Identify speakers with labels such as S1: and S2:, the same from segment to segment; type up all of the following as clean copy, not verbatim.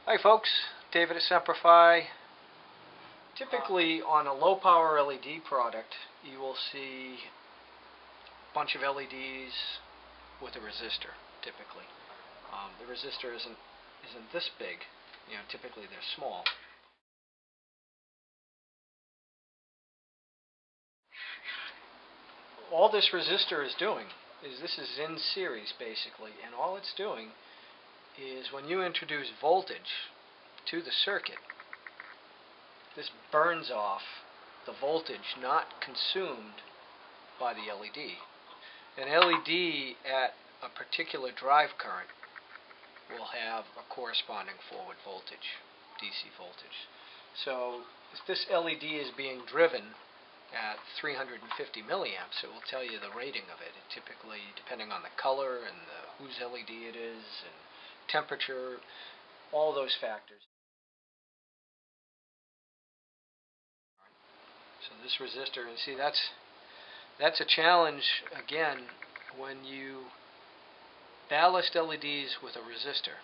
S1: Hi folks, David at Semper. Typically on a low power LED product you will see a bunch of LEDs with a resistor typically. The resistor isn't this big, typically they're small. All this resistor is doing is this is in series basically, and all it's doing is when you introduce voltage to the circuit, this burns off the voltage not consumed by the LED. An LED at a particular drive current will have a corresponding forward voltage, DC voltage. So if this LED is being driven at 350 milliamps, it will tell you the rating of it. It typically, depending on the color and whose LED it is and temperature, all those factors. So this resistor, and see that's a challenge again when you ballast LEDs with a resistor.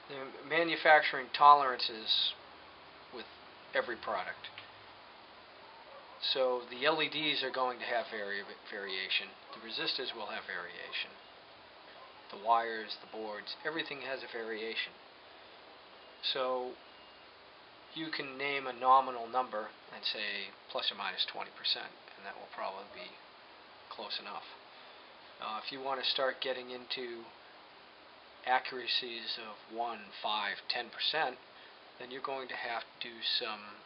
S1: The manufacturing tolerances with every product. So the LEDs are going to have variation. The resistors will have variation. The wires, the boards, everything has a variation. So you can name a nominal number and say plus or minus 20%, and that will probably be close enough. If you want to start getting into accuracies of 1, 5, 10%, then you're going to have to do some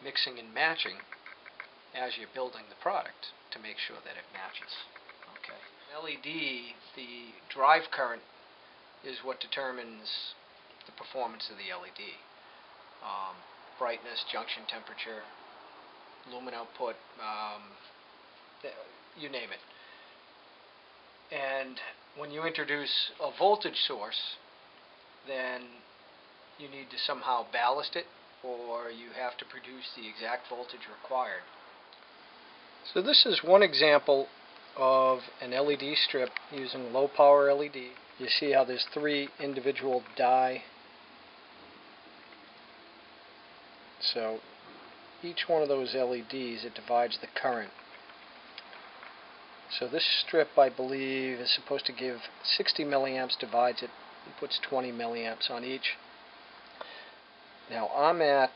S1: mixing and matching as you're building the product to make sure that it matches. Okay. LED, the drive current is what determines the performance of the LED. Brightness, junction temperature, lumen output, you name it. And when you introduce a voltage source, then you need to somehow ballast it, or you have to produce the exact voltage required. So this is one example of an LED strip using low power LED. You see how there's 3 individual die. So each one of those LEDs, it divides the current. So this strip, I believe, is supposed to give 60 milliamps, divides it, and puts 20 milliamps on each. Now I'm at,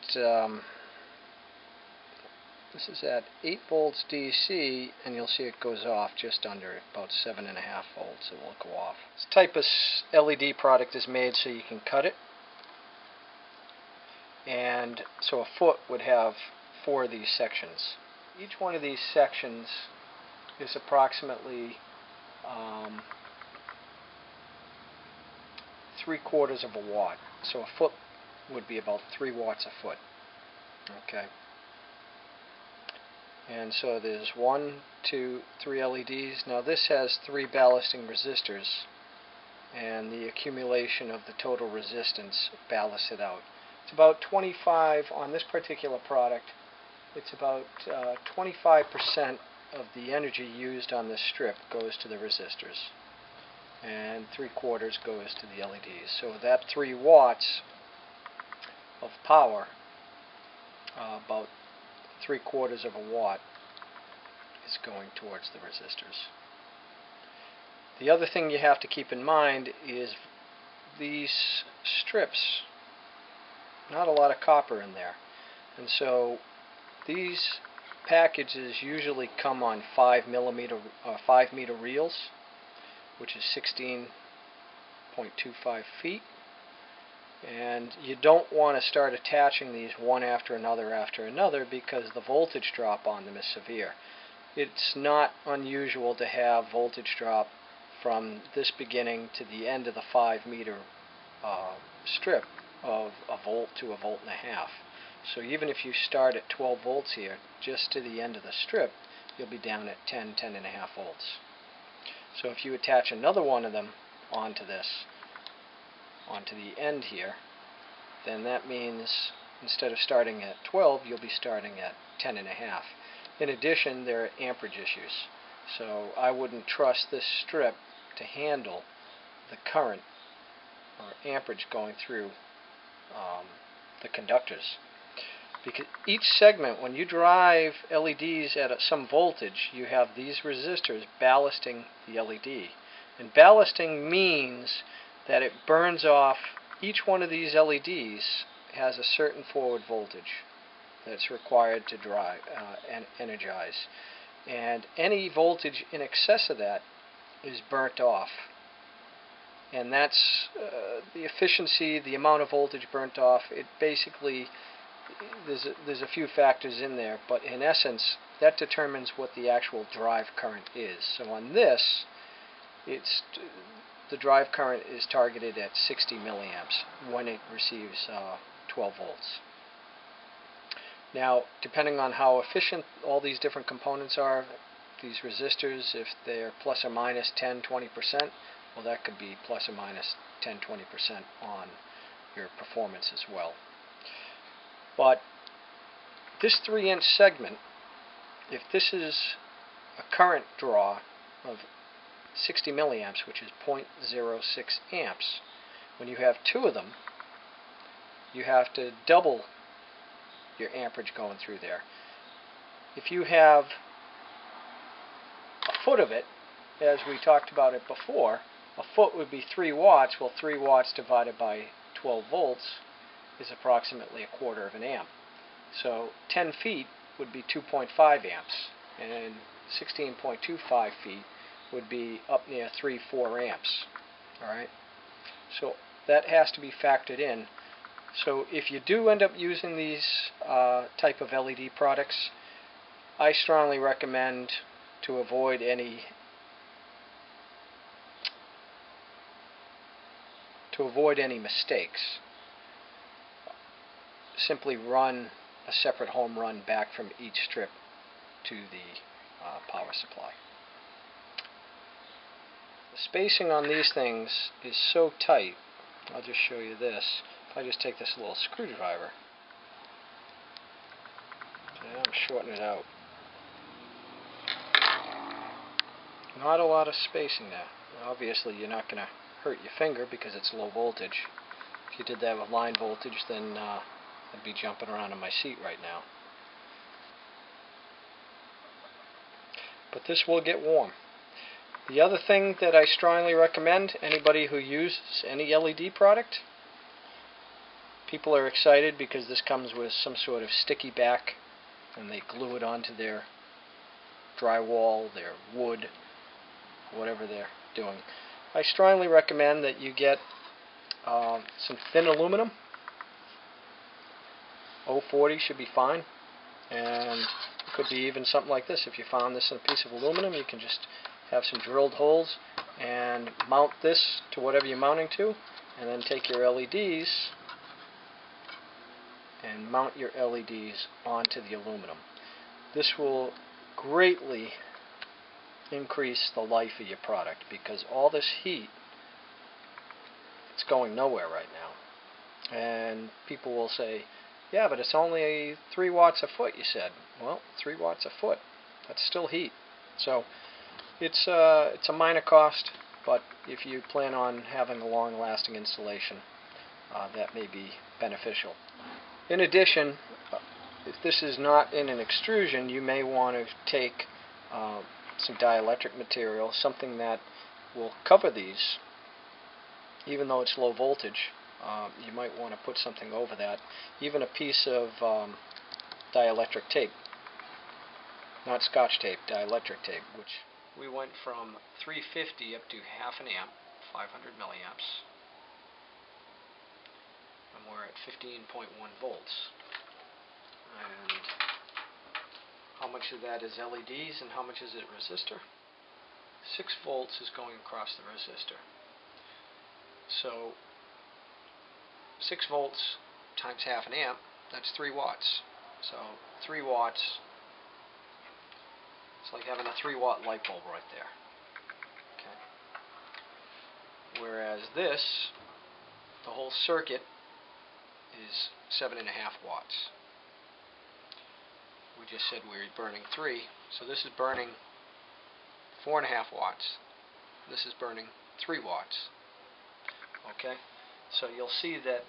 S1: this is at 8 volts DC, and you'll see it goes off just under about 7.5 volts. It will go off. This type of LED product is made so you can cut it. And so a foot would have 4 of these sections. Each one of these sections is approximately 3/4 of a watt. So a foot would be about 3 watts a foot. Okay. And so there's 1, 2, 3 LEDs. Now this has 3 ballasting resistors, and the accumulation of the total resistance ballasts it out. It's about 25 on this particular product. It's about 25% of the energy used on this strip goes to the resistors, and 3/4 goes to the LEDs. So that 3 watts of power, about 3/4 of a watt, is going towards the resistors. The other thing you have to keep in mind is these strips, not a lot of copper in there, and so these packages usually come on 5 meter reels, which is 16.25 feet, and you don't want to start attaching these one after another because the voltage drop on them is severe. It's not unusual to have voltage drop from this beginning to the end of the 5 meter strip of 1 volt to 1.5 volts. So even if you start at 12 volts here, just to the end of the strip, you'll be down at 10.5 volts. So if you attach another one of them onto this, onto the end here, then that means instead of starting at 12, you'll be starting at 10.5. In addition, there are amperage issues. So I wouldn't trust this strip to handle the current or amperage going through the conductors. Because each segment, when you drive LEDs at some voltage, you have these resistors ballasting the LED. And ballasting means that it burns off, each one of these LEDs has a certain forward voltage that's required to drive and energize. And any voltage in excess of that is burnt off. And that's the efficiency, the amount of voltage burnt off. It basically, there's a few factors in there, but in essence, that determines what the actual drive current is. So on this, the drive current is targeted at 60 milliamps when it receives 12 volts. Now, depending on how efficient all these different components are, these resistors, if they're plus or minus 10, 20%, well, that could be plus or minus 10, 20% on your performance as well. But this 3-inch segment, if this is a current draw of 60 milliamps, which is 0.06 amps, when you have two of them, you have to double your amperage going through there. If you have a foot of it, as we talked about it before, a foot would be 3 watts. Well, 3 watts divided by 12 volts is approximately a quarter of an amp. So 10 feet would be 2.5 amps, and 16.25 feet would be up near 3-4 amps. Alright? So that has to be factored in. So if you do end up using these type of LED products, I strongly recommend to avoid any mistakes. Simply run a separate home run back from each strip to the power supply. The spacing on these things is so tight. I'll just show you this. If I just take this little screwdriver, and I'm shorting it out. Not a lot of spacing there. Obviously, you're not going to hurt your finger because it's low voltage. If you did that with line voltage, then I'd be jumping around in my seat right now. But this will get warm. The other thing that I strongly recommend, anybody who uses any LED product, people are excited because this comes with some sort of sticky back, and they glue it onto their drywall, their wood, whatever they're doing. I strongly recommend that you get some thin aluminum. 040 should be fine, and it could be even something like this. If you found this in a piece of aluminum, you can just have some drilled holes and mount this to whatever you're mounting to, and then take your LEDs and mount your LEDs onto the aluminum. This will greatly increase the life of your product, because all this heat, it's going nowhere right now. And people will say, yeah, but it's only 3 watts a foot, you said. Well, 3 watts a foot, that's still heat. So it's a minor cost, but if you plan on having a long-lasting installation, that may be beneficial. In addition, if this is not in an extrusion, you may want to take some dielectric material, something that will cover these. Even though it's low voltage, you might want to put something over that. Even a piece of dielectric tape, not scotch tape, dielectric tape, which we went from 350 up to half an amp, 500 milliamps, and we're at 15.1 volts. And how much of that is LEDs and how much is it resistor? 6 volts is going across the resistor. So 6 volts times half an amp, that's 3 watts. So 3 watts, it's like having a 3-watt light bulb right there. Okay. Whereas this, the whole circuit is 7.5 watts. We just said we were burning 3, so this is burning 4.5 watts. This is burning 3 watts. Okay, so you'll see that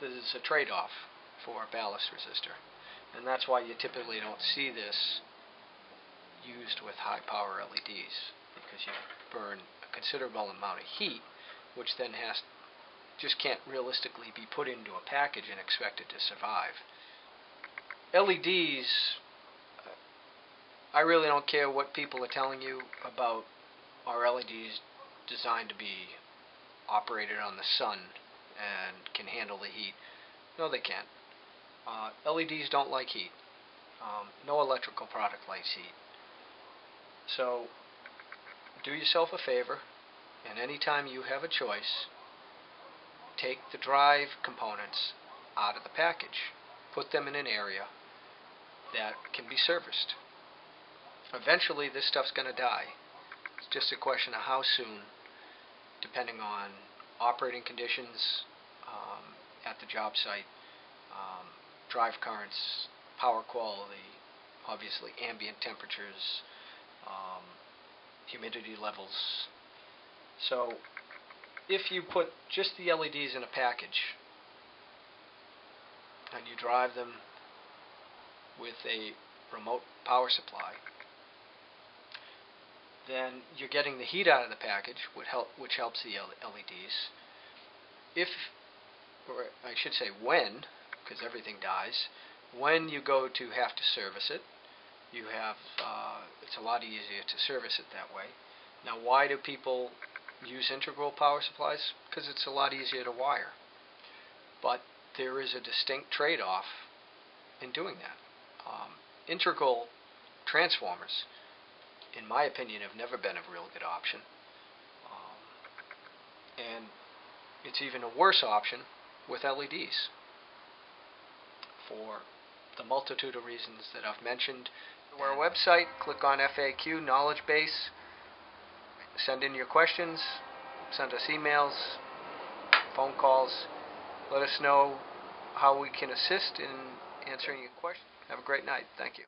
S1: there's a trade-off for a ballast resistor, and that's why you typically don't see this used with high power LEDs, because you burn a considerable amount of heat, which then just can't realistically be put into a package and expected to survive. LEDs, I really don't care what people are telling you about our LEDs designed to be operated on the sun and can handle the heat. No, they can't. LEDs don't like heat. No electrical product likes heat. So do yourself a favor, and anytime you have a choice, take the drive components out of the package. Put them in an area that can be serviced. Eventually this stuff's going to die. It's just a question of how soon, depending on operating conditions at the job site, drive currents, power quality, obviously ambient temperatures, humidity levels. So if you put just the LEDs in a package and you drive them with a remote power supply, then you're getting the heat out of the package, which helps the LEDs. If, or I should say when, because everything dies, when you go to have to service it, you have, it's a lot easier to service it that way. Now, why do people use integral power supplies? Because it's a lot easier to wire. But there is a distinct trade-off in doing that. Integral transformers, in my opinion, have never been a real good option. And it's even a worse option with LEDs for the multitude of reasons that I've mentioned. To our website, click on FAQ Knowledge Base, send in your questions, send us emails, phone calls, let us know how we can assist in answering your questions. Have a great night. Thank you.